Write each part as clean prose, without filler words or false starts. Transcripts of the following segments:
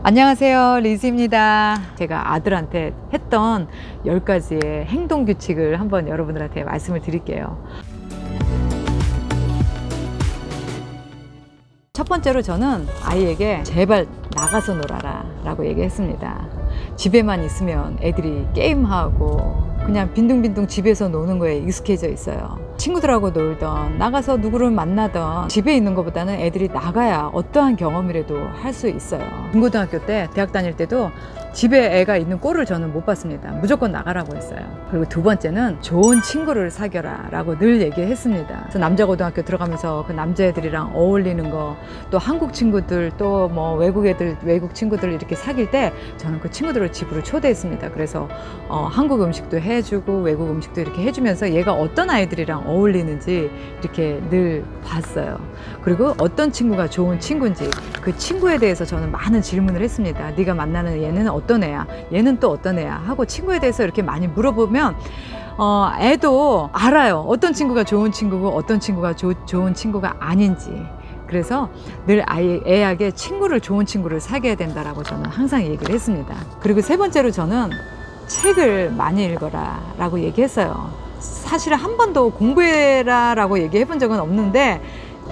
안녕하세요, 리즈입니다. 제가 아들한테 했던 10가지의 행동 규칙을 한번 여러분들한테 말씀을 드릴게요. 첫 번째로 저는 아이에게 제발 나가서 놀아라 라고 얘기했습니다. 집에만 있으면 애들이 게임하고 그냥 빈둥빈둥 집에서 노는 거에 익숙해져 있어요. 친구들하고 놀던 나가서 누구를 만나던 집에 있는 것보다는 애들이 나가야 어떠한 경험이라도 할 수 있어요. 중고등학교 때, 대학 다닐 때도 집에 애가 있는 꼴을 저는 못 봤습니다. 무조건 나가라고 했어요. 그리고 두 번째는 좋은 친구를 사귀어라 라고 늘 얘기했습니다. 그래서 남자 고등학교 들어가면서 그 남자애들이랑 어울리는 거, 또 한국 친구들, 또 뭐 외국 애들, 외국 친구들 이렇게 사귈 때 저는 그 친구들을 집으로 초대했습니다. 그래서 한국 음식도 해주고 외국 음식도 이렇게 해주면서 얘가 어떤 아이들이랑 어울리는지 이렇게 늘 봤어요. 그리고 어떤 친구가 좋은 친구인지 그 친구에 대해서 저는 많은 질문을 했습니다. 네가 만나는 얘는 어떤 애야? 얘는 또 어떤 애야? 하고 친구에 대해서 이렇게 많이 물어보면 애도 알아요. 어떤 친구가 좋은 친구고 어떤 친구가 좋은 친구가 아닌지. 그래서 늘 애에게 좋은 친구를 사귀어야 된다라고 저는 항상 얘기를 했습니다. 그리고 세 번째로 저는 책을 많이 읽어라 라고 얘기했어요. 사실은 한 번도 공부해라 라고 얘기해 본 적은 없는데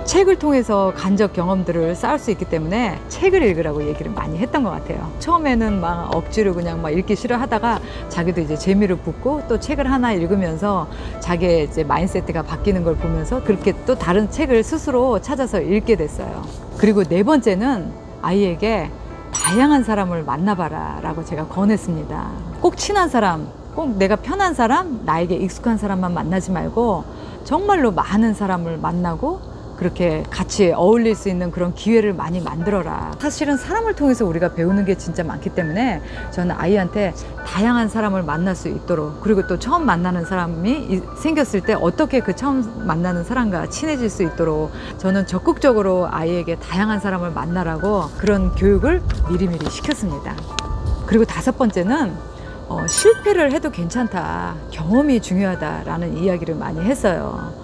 책을 통해서 간접 경험들을 쌓을 수 있기 때문에 책을 읽으라고 얘기를 많이 했던 것 같아요. 처음에는 막 억지로 그냥 막 읽기 싫어하다가 자기도 이제 재미를 붙고 또 책을 하나 읽으면서 자기의 이제 마인드세트가 바뀌는 걸 보면서 그렇게 또 다른 책을 스스로 찾아서 읽게 됐어요. 그리고 네 번째는 아이에게 다양한 사람을 만나봐라 라고 제가 권했습니다. 꼭 친한 사람, 꼭 내가 편한 사람, 나에게 익숙한 사람만 만나지 말고 정말로 많은 사람을 만나고 그렇게 같이 어울릴 수 있는 그런 기회를 많이 만들어라. 사실은 사람을 통해서 우리가 배우는 게 진짜 많기 때문에 저는 아이한테 다양한 사람을 만날 수 있도록, 그리고 또 처음 만나는 사람이 생겼을 때 어떻게 그 처음 만나는 사람과 친해질 수 있도록 저는 적극적으로 아이에게 다양한 사람을 만나라고 그런 교육을 미리미리 시켰습니다. 그리고 다섯 번째는 실패를 해도 괜찮다, 경험이 중요하다라는 이야기를 많이 했어요.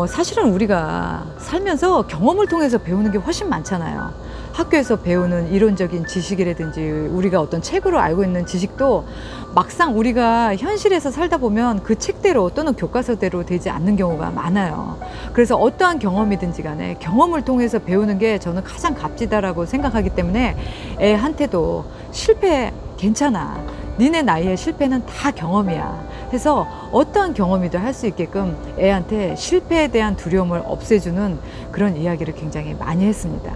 사실은 우리가 살면서 경험을 통해서 배우는 게 훨씬 많잖아요. 학교에서 배우는 이론적인 지식이라든지 우리가 어떤 책으로 알고 있는 지식도 막상 우리가 현실에서 살다 보면 그 책대로 또는 교과서대로 되지 않는 경우가 많아요. 그래서 어떠한 경험이든지 간에 경험을 통해서 배우는 게 저는 가장 값지다라고 생각하기 때문에 애한테도 실패 괜찮아, 니네 나이에 실패는 다 경험이야 해서 어떠한 경험이든 할 수 있게끔 애한테 실패에 대한 두려움을 없애주는 그런 이야기를 굉장히 많이 했습니다.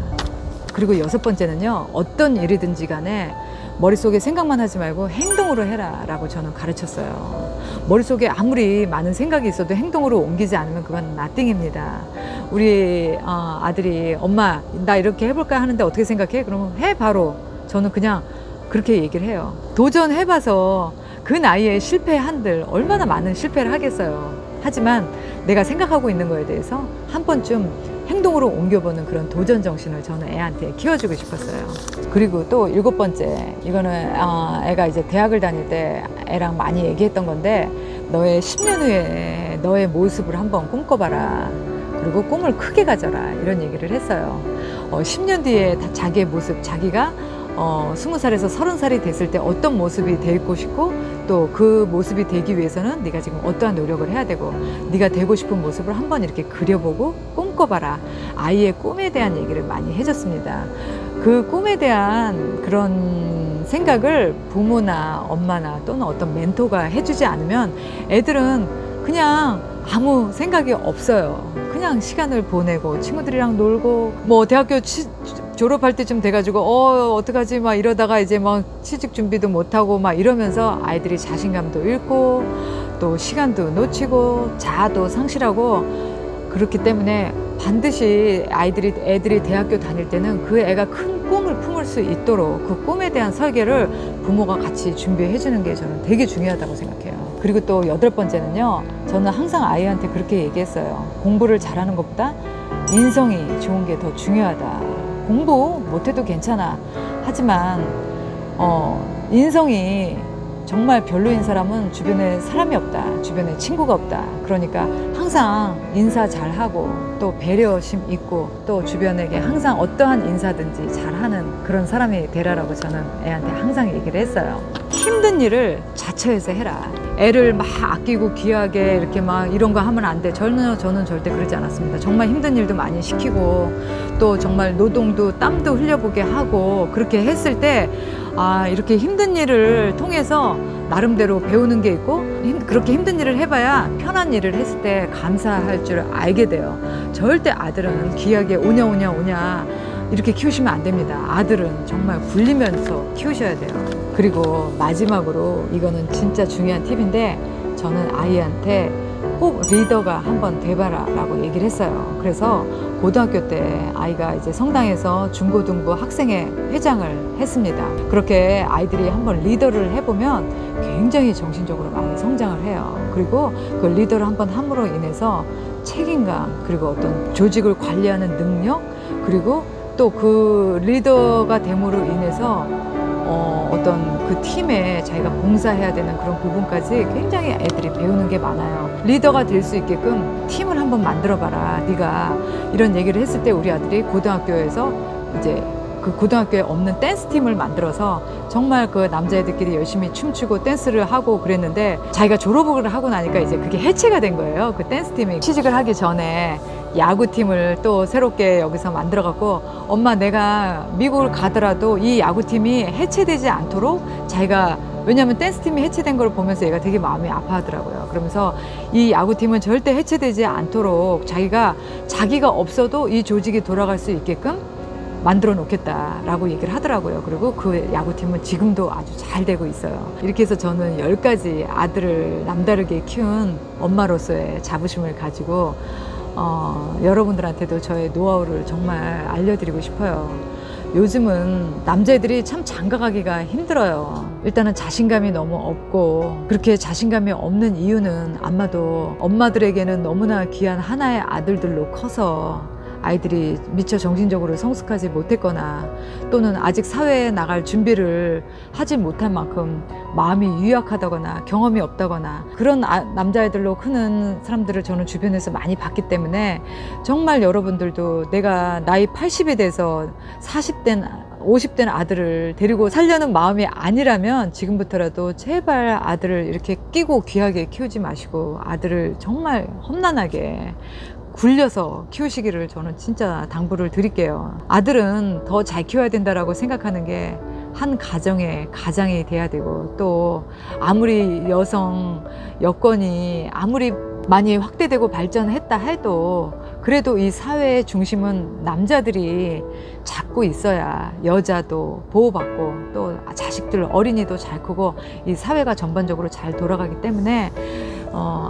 그리고 여섯 번째는요, 어떤 일이든지 간에 머릿속에 생각만 하지 말고 행동으로 해라 라고 저는 가르쳤어요. 머릿속에 아무리 많은 생각이 있어도 행동으로 옮기지 않으면 그건 nothing입니다. 우리 아들이 엄마 나 이렇게 해볼까 하는데 어떻게 생각해? 그러면 해 바로. 저는 그냥 그렇게 얘기를 해요. 도전해봐서 그 나이에 실패한들 얼마나 많은 실패를 하겠어요. 하지만 내가 생각하고 있는 거에 대해서 한 번쯤 행동으로 옮겨보는 그런 도전 정신을 저는 애한테 키워주고 싶었어요. 그리고 또 일곱 번째, 이거는 애가 이제 대학을 다닐 때 애랑 많이 얘기했던 건데, 너의 10년 후에 너의 모습을 한번 꿈꿔봐라. 그리고 꿈을 크게 가져라, 이런 얘기를 했어요. 10년 뒤에 자기의 모습, 자기가 20살에서 30살이 됐을 때 어떤 모습이 되고 싶고 또 그 모습이 되기 위해서는 네가 지금 어떠한 노력을 해야 되고 네가 되고 싶은 모습을 한번 이렇게 그려보고 꿈꿔봐라. 아이의 꿈에 대한 얘기를 많이 해줬습니다. 그 꿈에 대한 그런 생각을 부모나 엄마나 또는 어떤 멘토가 해주지 않으면 애들은 그냥 아무 생각이 없어요. 그냥 시간을 보내고 친구들이랑 놀고 뭐 대학교 졸업할 때쯤 돼가지고 어떡하지 막 이러다가 이제 막 취직 준비도 못하고 막 이러면서 아이들이 자신감도 잃고 또 시간도 놓치고 자아도 상실하고, 그렇기 때문에 반드시 애들이 대학교 다닐 때는 그 애가 큰 꿈을 품을 수 있도록 그 꿈에 대한 설계를 부모가 같이 준비해 주는 게 저는 되게 중요하다고 생각해요. 그리고 또 여덟 번째는요, 저는 항상 아이한테 그렇게 얘기했어요. 공부를 잘하는 것보다 인성이 좋은 게 더 중요하다. 공부 못해도 괜찮아. 하지만 인성이 정말 별로인 사람은 주변에 사람이 없다, 주변에 친구가 없다. 그러니까 항상 인사 잘하고 또 배려심 있고 또 주변에게 항상 어떠한 인사든지 잘하는 그런 사람이 되라라고 저는 애한테 항상 얘기를 했어요. 힘든 일을 자처해서 해라. 애를 막 아끼고 귀하게 이렇게 막 이런 거 하면 안 돼. 저는 절대 그러지 않았습니다. 정말 힘든 일도 많이 시키고 또 정말 노동도 땀도 흘려보게 하고 그렇게 했을 때 이렇게 힘든 일을 통해서 나름대로 배우는 게 있고 그렇게 힘든 일을 해봐야 편한 일을 했을 때 감사할 줄 알게 돼요. 절대 아들은 귀하게 오냐 이렇게 키우시면 안 됩니다. 아들은 정말 굴리면서 키우셔야 돼요. 그리고 마지막으로 이거는 진짜 중요한 팁인데 저는 아이한테 꼭 리더가 한번 돼봐라 라고 얘기를 했어요. 그래서 고등학교 때 아이가 이제 성당에서 중고등부 학생회 회장을 했습니다. 그렇게 아이들이 한번 리더를 해보면 굉장히 정신적으로 많이 성장을 해요. 그리고 그 리더를 한번 함으로 인해서 책임감, 그리고 어떤 조직을 관리하는 능력, 그리고 또 그 리더가 됨으로 인해서 어떤 그 팀에 자기가 봉사해야 되는 그런 부분까지 굉장히 애들이 배우는 게 많아요. 리더가 될 수 있게끔 팀을 한번 만들어봐라. 네가 이런 얘기를 했을 때 우리 아들이 고등학교에서 이제 그 고등학교에 없는 댄스 팀을 만들어서 정말 그 남자애들끼리 열심히 춤추고 댄스를 하고 그랬는데 자기가 졸업을 하고 나니까 이제 그게 해체가 된 거예요. 그 댄스 팀이 취직을 하기 전에 야구팀을 또 새롭게 여기서 만들어 갖고 엄마 내가 미국을 가더라도 이 야구팀이 해체되지 않도록 자기가 왜냐하면 댄스팀이 해체된 걸 보면서 얘가 되게 마음이 아파하더라고요. 그러면서 이 야구팀은 절대 해체되지 않도록 자기가 없어도 이 조직이 돌아갈 수 있게끔 만들어 놓겠다라고 얘기를 하더라고요. 그리고 그 야구팀은 지금도 아주 잘 되고 있어요. 이렇게 해서 저는 10가지 아들을 남다르게 키운 엄마로서의 자부심을 가지고 여러분들한테도 저의 노하우를 정말 알려드리고 싶어요. 요즘은 남자애들이 참 장가가기가 힘들어요. 일단은 자신감이 너무 없고 그렇게 자신감이 없는 이유는 아마도 엄마들에게는 너무나 귀한 하나의 아들들로 커서 아이들이 미처 정신적으로 성숙하지 못했거나 또는 아직 사회에 나갈 준비를 하지 못한 만큼 마음이 유약하다거나 경험이 없다거나 그런 남자애들로 크는 사람들을 저는 주변에서 많이 봤기 때문에 정말 여러분들도 내가 나이 80이 돼서 50된 아들을 데리고 살려는 마음이 아니라면 지금부터라도 제발 아들을 이렇게 끼고 귀하게 키우지 마시고 아들을 정말 험난하게 굴려서 키우시기를 저는 진짜 당부를 드릴게요. 아들은 더 잘 키워야 된다라고 생각하는 게 한 가정의 가장이 돼야 되고 또 아무리 여성 여건이 아무리 많이 확대되고 발전했다 해도 그래도 이 사회의 중심은 남자들이 잡고 있어야 여자도 보호받고 또 자식들 어린이도 잘 크고 이 사회가 전반적으로 잘 돌아가기 때문에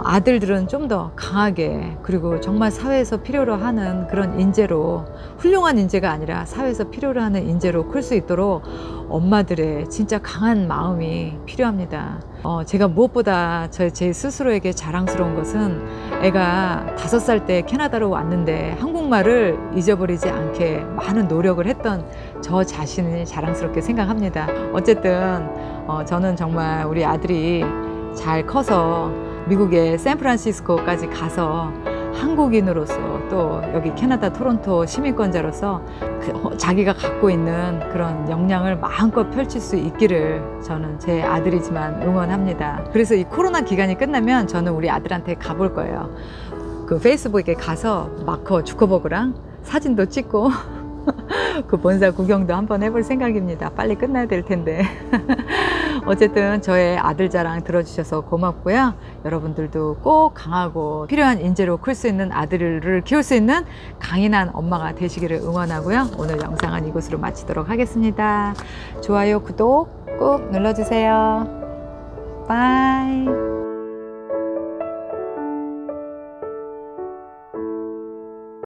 아들들은 좀 더 강하게 그리고 정말 사회에서 필요로 하는 그런 인재로 훌륭한 인재가 아니라 사회에서 필요로 하는 인재로 클 수 있도록 엄마들의 진짜 강한 마음이 필요합니다. 제가 무엇보다 제 스스로에게 자랑스러운 것은 애가 5살 때 캐나다로 왔는데 한국말을 잊어버리지 않게 많은 노력을 했던 저 자신이 자랑스럽게 생각합니다. 어쨌든 저는 정말 우리 아들이 잘 커서 미국의 샌프란시스코까지 가서 한국인으로서 또 여기 캐나다 토론토 시민권자로서 자기가 갖고 있는 그런 역량을 마음껏 펼칠 수 있기를 저는 제 아들이지만 응원합니다. 그래서 이 코로나 기간이 끝나면 저는 우리 아들한테 가볼 거예요. 그 페이스북에 가서 마커 주커버그랑 사진도 찍고 그 본사 구경도 한번 해볼 생각입니다. 빨리 끝나야 될 텐데. 어쨌든 저의 아들 자랑 들어주셔서 고맙고요. 여러분들도 꼭 강하고 필요한 인재로 클 수 있는 아들을 키울 수 있는 강인한 엄마가 되시기를 응원하고요. 오늘 영상은 이곳으로 마치도록 하겠습니다. 좋아요, 구독 꼭 눌러주세요.